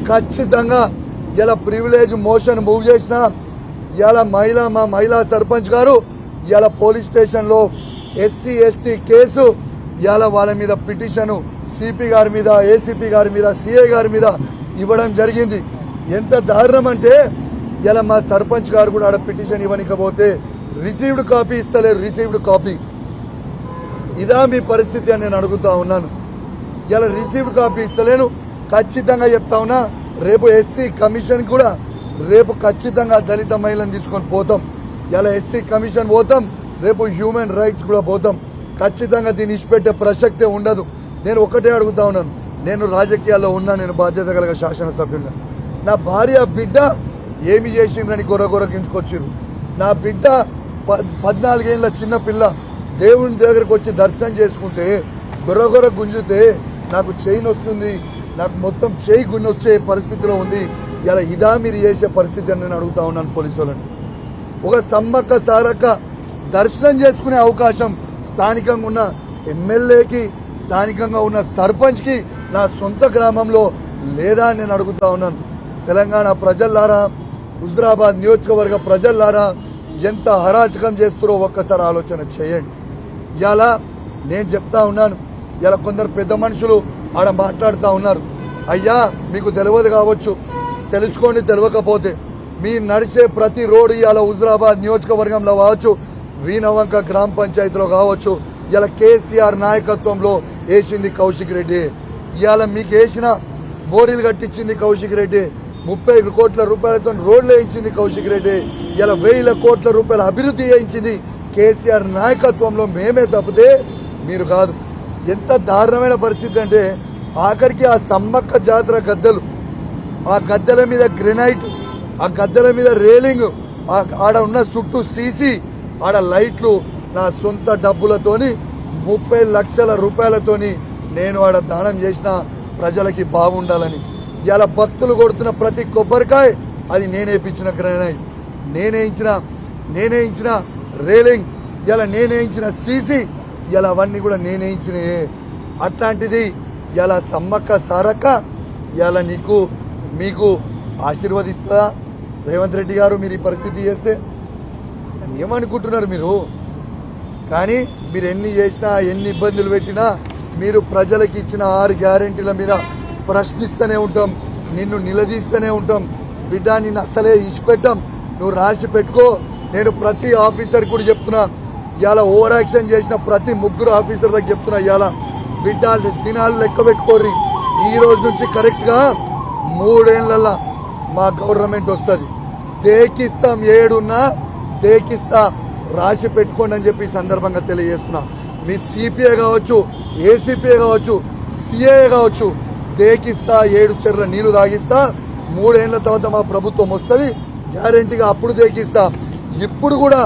ఖచ్చితంగా ఇలా privilege motion move చేసిన ఇలా మా మహిళా సర్పంచ్ గారు ఇలా పోలీస్ స్టేషన్ లో ఎస్సీ ఎస్టీ కేసు ఇలా వాళ్ళ మీద పిటిషన్ సిపి గారి మీద ఏసీపీ గారి మీద సిఐ గారి మీద ఇవ్వడం జరిగింది. ఎంత దారుణం అంటే ఇలా మా సర్పంచ్ గారు కూడా ఆడ పిటిషన్ ఇవ్వనికపోతే రిసీవ్డ్ కాపీ ఇస్తలేరు. రిసీవ్డ్ కాపీ ఇదా మీ పరిస్థితి అని నేను అడుగుతా ఉన్నాను. ఇలా రిసీవ్డ్ కాపీ ఇస్తలేను. ఖచ్చితంగా చెప్తా ఉన్నా, రేపు ఎస్సీ కమిషన్ కూడా రేపు ఖచ్చితంగా దళిత మహిళను తీసుకొని పోతాం. ఇలా ఎస్సీ కమిషన్ పోతాం, రేపు హ్యూమన్ రైట్స్ కూడా పోతాం. ఖచ్చితంగా దీన్ని ఇచ్చిపెట్టే ప్రసక్తే ఉండదు. నేను ఒకటే అడుగుతా ఉన్నాను, నేను రాజకీయాల్లో ఉన్నా, నేను బాధ్యత కలిగిన శాసనసభ్యులుగా నా భార్య బిడ్డ ఏమి చేసిండ్రని గొర్రగొరకించుకొచ్చిర్రు. నా బిడ్డ 14 ఏళ్ల చిన్న పిల్ల దేవుని దగ్గరకు వచ్చి దర్శనం చేసుకుంటే గొర్రగొర గుంజితే నాకు చెయ్యి వస్తుంది, నాకు మొత్తం చేయి గుంజి వచ్చే పరిస్థితిలో ఉంది. ఇలా ఇదా మీరు చేసే పరిస్థితి అని నేను అడుగుతా ఉన్నాను పోలీసులను. ఒక సమ్మక్క సారక్క దర్శనం చేసుకునే అవకాశం స్థానికంగా ఉన్న ఎమ్మెల్యేకి, స్థానికంగా ఉన్న సర్పంచ్ కి నా సొంత గ్రామంలో లేదా అని నేను అడుగుతా ఉన్నాను. తెలంగాణ ప్రజల్లారా, హుజురాబాద్ నియోజకవర్గ ప్రజల్లారా, ఎంత హరాచకం చేస్తారో ఒక్కసారి ఆలోచన చేయండి. ఇలా నేను చెప్తా ఉన్నాను, ఇలా కొందరు పెద్ద మనుషులు ఆడ మాట్లాడుతూ ఉన్నారు. అయ్యా మీకు తెలియదు కావచ్చు, తెలుసుకోండి. తెలియకపోతే మీ నడిచే ప్రతి రోడ్డు ఇలా హుజురాబాద్ నియోజకవర్గంలో కావచ్చు, వీనవంక గ్రామ పంచాయతీలో కావచ్చు, ఇలా కేసీఆర్ నాయకత్వంలో వేసింది కౌశిక్ రెడ్డి. ఇవాళ మీకు వేసిన బోరీలు కట్టించింది కౌశిక్ రెడ్డి. 30 కోట్ల రూపాయలతో రోడ్లు వేయించింది కౌశిక్ రెడ్డి. ఇలా 1000 కోట్ల రూపాయల అభివృద్ధి చేయించింది కేసీఆర్ నాయకత్వంలో మేమే తప్పితే మీరు కాదు. ఎంత దారుణమైన పరిస్థితి అంటే ఆఖరికి ఆ సమ్మక్క జాతర గద్దెలు, ఆ గద్దెల మీద గ్రెనైట్, ఆ గద్దెల మీద రేలింగ్, ఆడ ఉన్న చుట్టూ సీసీ, ఆడ లైట్లు నా సొంత డబ్బులతోని 30 లక్షల రూపాయలతోని నేను ఆడ దానం చేసిన ప్రజలకి బాగుండాలని. ఇలా భక్తులు కొడుతున్న ప్రతి కొబ్బరికాయ అది నేనే ఇప్పించిన గ్రెనైట్, నేనే ఇచ్చిన రేలింగ్, ఇలా నేనే ఇచ్చిన సీసీ, ఇలా అవన్నీ కూడా నేనే ఇచ్చినాయే. అట్లాంటిది ఇలా సమ్మక్క సారక్క ఇలా మీకు ఆశీర్వదిస్తుందా రేవంత్ రెడ్డి గారు? మీరు ఈ పరిస్థితి చేస్తే ఏమనుకుంటున్నారు మీరు? కానీ మీరు ఎన్ని చేసినా, ఎన్ని ఇబ్బందులు పెట్టినా, మీరు ప్రజలకు ఇచ్చిన 6 గ్యారెంటీల మీద ప్రశ్నిస్తూనే ఉంటాం, నిన్ను నిలదీస్తూనే ఉంటాం. బిడ్డ నిన్ను అసలే ఇచ్చిపెట్టాం, నువ్వు రాసి పెట్టుకో. నేను ప్రతి ఆఫీసర్ కూడా చెప్తున్నా, ఇవాళ ఓవర్ యాక్షన్ చేసిన ప్రతి 3 ఆఫీసర్లకు చెప్తున్నా, ఇవాళ బిడ్డ దినాలు లెక్క పెట్టుకోర్రి. ఈ రోజు నుంచి కరెక్ట్ గా 3 ఏళ్లలో మా గవర్నమెంట్ వస్తుంది. తేకిస్తాం, ఏడున్నా తేకిస్తా, రాసి పెట్టుకోండి అని చెప్పి ఈ సందర్భంగా తెలియజేస్తున్నా. మీ సిపిఐ కావచ్చు, ఏసీపీ కావచ్చు, సిఐ కావచ్చు, తేకిస్తా, 7 చెర్ల నీళ్లు తాగిస్తా. 3 ఏళ్ల తర్వాత మా ప్రభుత్వం వస్తుంది, గ్యారెంటీగా అప్పుడు తేకిస్తా. ఇప్పుడు కూడా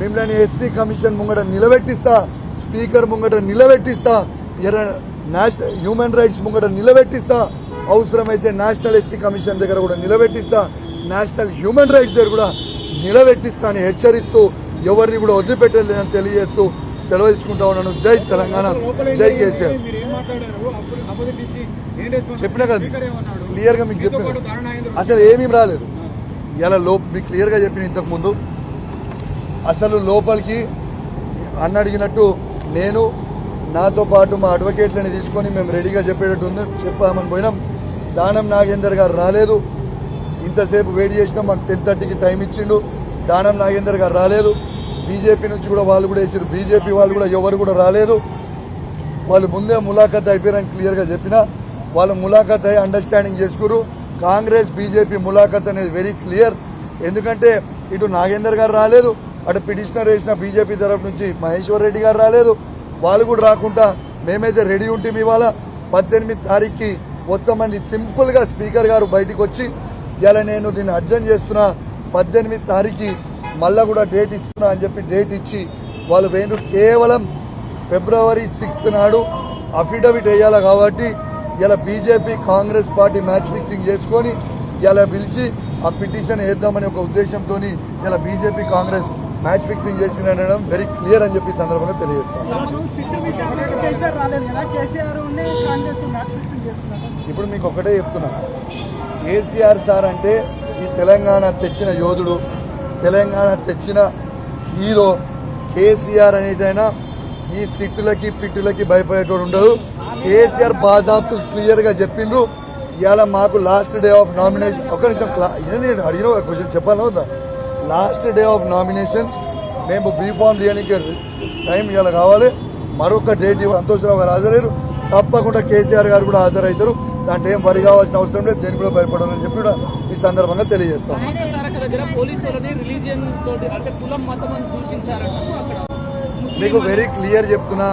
మిమ్మల్ని ఎస్సీ కమిషన్ ముంగట నిలబెట్టిస్తా, స్పీకర్ ముంగట నిలబెట్టిస్తా, నేషనల్ హ్యూమన్ రైట్స్ ముంగట నిలబెట్టిస్తా, అవసరమైతే నేషనల్ ఎస్సీ కమిషన్ దగ్గర కూడా నిలబెట్టిస్తా, నేషనల్ హ్యూమన్ రైట్స్ దగ్గర కూడా నిలబెట్టిస్తా అని హెచ్చరిస్తూ ఎవరిని కూడా వదిలిపెట్టలేదని తెలియజేస్తూ సెలవు తీసుకుంటా ఉన్నాను. జై తెలంగాణ, జై కేసీఆర్. చెప్పినా కదా క్లియర్ గా, మీకు చెప్పిన అసలు ఏమీ రాలేదు. ఇలా మీకు క్లియర్ గా చెప్పిన ఇంతకు ముందు అసలు లోపలికి అన్న అడిగినట్టు నేను నాతో పాటు మా అడ్వకేట్లని తీసుకొని మేము రెడీగా చెప్పేటట్టు ఉంది, చెప్పామని పోయినాం. దానం నాగేందర్ గారు రాలేదు. ఇంతసేపు వెయిట్ చేసినాం, మాకు 10:30కి టైం ఇచ్చిండు. దానం నాగేందర్ గారు రాలేదు. బీజేపీ నుంచి కూడా వాళ్ళు కూడా వేసారు, బీజేపీ వాళ్ళు కూడా ఎవరు కూడా రాలేదు. వాళ్ళు ముందే ములాఖత్ అయిపోయారని క్లియర్ గా చెప్పినా, వాళ్ళు ములాఖత్ అయ్యి అండర్స్టాండింగ్ చేసుకురు. కాంగ్రెస్ బీజేపీ ములాఖత్ అనేది వెరీ క్లియర్. ఎందుకంటే ఇటు నాగేందర్ గారు రాలేదు, అటు పిటిషనర్ వేసిన బీజేపీ తరఫు నుంచి మహేశ్వర్ రెడ్డి గారు రాలేదు. వాళ్ళు కూడా రాకుండా మేమైతే రెడీ ఉంటాం. ఇవాళ 18 తారీఖుకి వస్తామని సింపుల్ గా స్పీకర్ గారు బయటకు వచ్చి ఇలా నేను దీన్ని అర్జెంట్ చేస్తున్నా, 18 తారీఖుకి మళ్ళా కూడా డేట్ ఇస్తున్నా అని చెప్పి డేట్ ఇచ్చి వాళ్ళు వేణు కేవలం February 6th నాడు అఫిడవిట్ వేయాలి. కాబట్టి ఇలా BJP Congress party match fixing చేసుకొని ఇలా పిలిచి ఆ పిటిషన్ వేద్దామని ఒక ఉద్దేశంతో ఇలా బీజేపీ కాంగ్రెస్ మ్యాచ్ ఫిక్సింగ్ చేసిండడం వెరీ క్లియర్ అని చెప్పి సందర్భంగా తెలియజేస్తాను. ఇప్పుడు మీకు ఒకటే చెప్తున్నా, కేసీఆర్ సార్ అంటే ఈ తెలంగాణ తెచ్చిన యోధుడు, తెలంగాణ తెచ్చిన హీరో. కేసీఆర్ అనేటైనా ఈ సిట్టులకి పిట్టులకి భయపడేటోడు ఉండదు. కేసీఆర్ బాజాబ్తు క్లియర్ గా చెప్పిండ్రు. ఇవాళ మాకు లాస్ట్ డే ఆఫ్ నామినేషన్, ఒక నిమిషం నేను అడిగిన ఒక క్వశ్చన్ చెప్పాలి వద్దా? లాస్ట్ డే ఆఫ్ నామినేషన్స్ మేము బీఫామ్ చేయడానికి టైం ఇవాళ కావాలి. మరొక డేట్ సంతోషరావు గారు హాజరయ్యారు, తప్పకుండా కేసీఆర్ గారు కూడా హాజరవుతారు. దాంట్లో ఏం వరి కావాల్సిన అవసరం లేదు, దేని కూడా భయపడాలని చెప్పి కూడా ఈ సందర్భంగా తెలియజేస్తాం. మీకు వెరీ క్లియర్ చెప్తున్నా,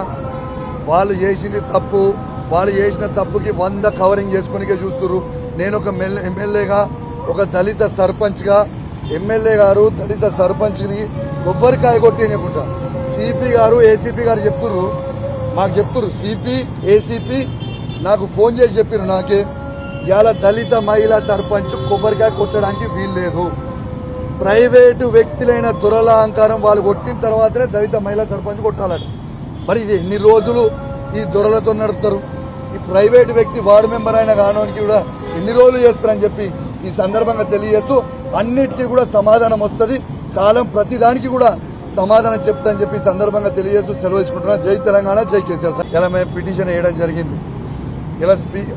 వాళ్ళు చేసింది తప్పు. వాళ్ళు చేసిన తప్పుకి 100 కవరింగ్ చేసుకునికే చూస్తున్నారు. నేను ఒక ఎమ్మెల్యేగా, ఒక దళిత సర్పంచ్ గా, ఎమ్మెల్యే గారు దళిత సర్పంచ్ ని కొబ్బరికాయ కొట్టినకుండా సిపి గారు ఏసీపీ గారు చెప్తున్నారు, మాకు చెప్తున్నారు. సిపి ఏసీపీ నాకు ఫోన్ చేసి చెప్పారు, నాకే ఇవాళ దళిత మహిళా సర్పంచ్ కొబ్బరికాయ కొట్టడానికి వీల్లేదు. ప్రైవేటు వ్యక్తులైన దురల అహంకారం వాళ్ళు కొట్టిన తర్వాతనే దళిత మహిళా సర్పంచ్ కొట్టాలట. మరి ఇది ఎన్ని రోజులు ఈ దొరలతో నడుపుతారు? ఈ ప్రైవేటు వ్యక్తి వార్డు మెంబర్ అయిన కానోనికి కూడా ఎన్ని రోజులు చేస్తారని చెప్పి ఈ సందర్భంగా తెలియజేస్తూ, అన్నిటికీ కూడా సమాధానం వస్తుంది. కాలం ప్రతిదానికి కూడా సమాధానం చెప్తా అని చెప్పి సందర్భంగా తెలియజేస్తూ సెలవు తీసుకుంటున్నా. జై తెలంగాణ, జై కేసీఆర్. ఇలా మేము పిటిషన్ వేయడం జరిగింది. ఇలా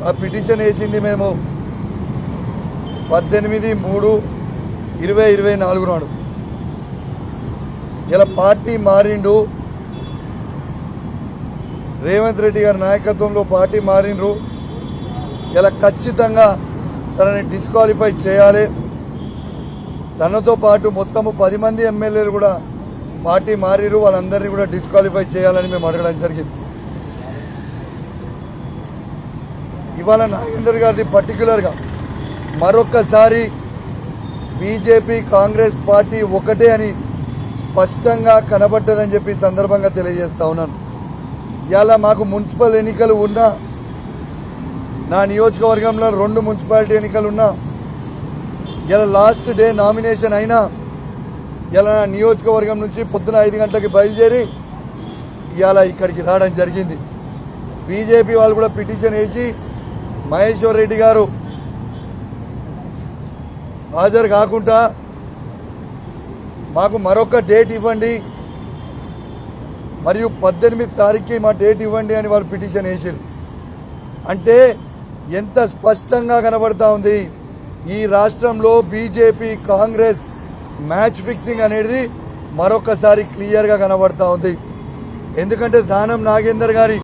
ఆ పిటిషన్ వేసింది మేము 18/3/2024 నాడు. ఇలా పార్టీ మారిండు, రేవంత్ రెడ్డి గారి నాయకత్వంలో పార్టీ మారిండ్రు. ఇలా ఖచ్చితంగా తనని డిస్క్వాలిఫై చేయాలి. తనతో పాటు మొత్తము 10 మంది ఎమ్మెల్యేలు కూడా పార్టీ మారిరు, వాళ్ళందరినీ కూడా డిస్క్వాలిఫై చేయాలని మేము అడగడం జరిగింది. ఇవాళ నాగేందర్ గారిది పర్టికులర్ గా మరొక్కసారి బీజేపీ కాంగ్రెస్ పార్టీ ఒకటే అని స్పష్టంగా కనబడ్డదని చెప్పి సందర్భంగా తెలియజేస్తా ఉన్నాను. ఇవాళ మాకు మున్సిపల్ ఎన్నికలు ఉన్నా, నా నియోజకవర్గంలో 2 మున్సిపాలిటీ ఎన్నికలు ఉన్నా, ఇలా లాస్ట్ డే నామినేషన్ అయినా ఇలా నా నియోజకవర్గం నుంచి పొద్దున 5 గంటలకి బయలుదేరి ఇవాళ ఇక్కడికి రావడం జరిగింది. బీజేపీ వాళ్ళు కూడా పిటిషన్ వేసి మహేశ్వర్ రెడ్డి గారు హాజరు కాకుండా మాకు మరొక డేట్ ఇవ్వండి, మరియు 18 తారీఖుకి మా డేట్ ఇవ్వండి అని వాళ్ళు పిటిషన్ వేసారు. అంటే ఎంత స్పష్టంగా కనబడతా ఉంది, ఈ రాష్ట్రంలో బీజేపీ కాంగ్రెస్ మ్యాచ్ ఫిక్సింగ్ అనేది మరొకసారి క్లియర్ గా కనబడతా ఉంది. ఎందుకంటే దానం నాగేందర్ గారి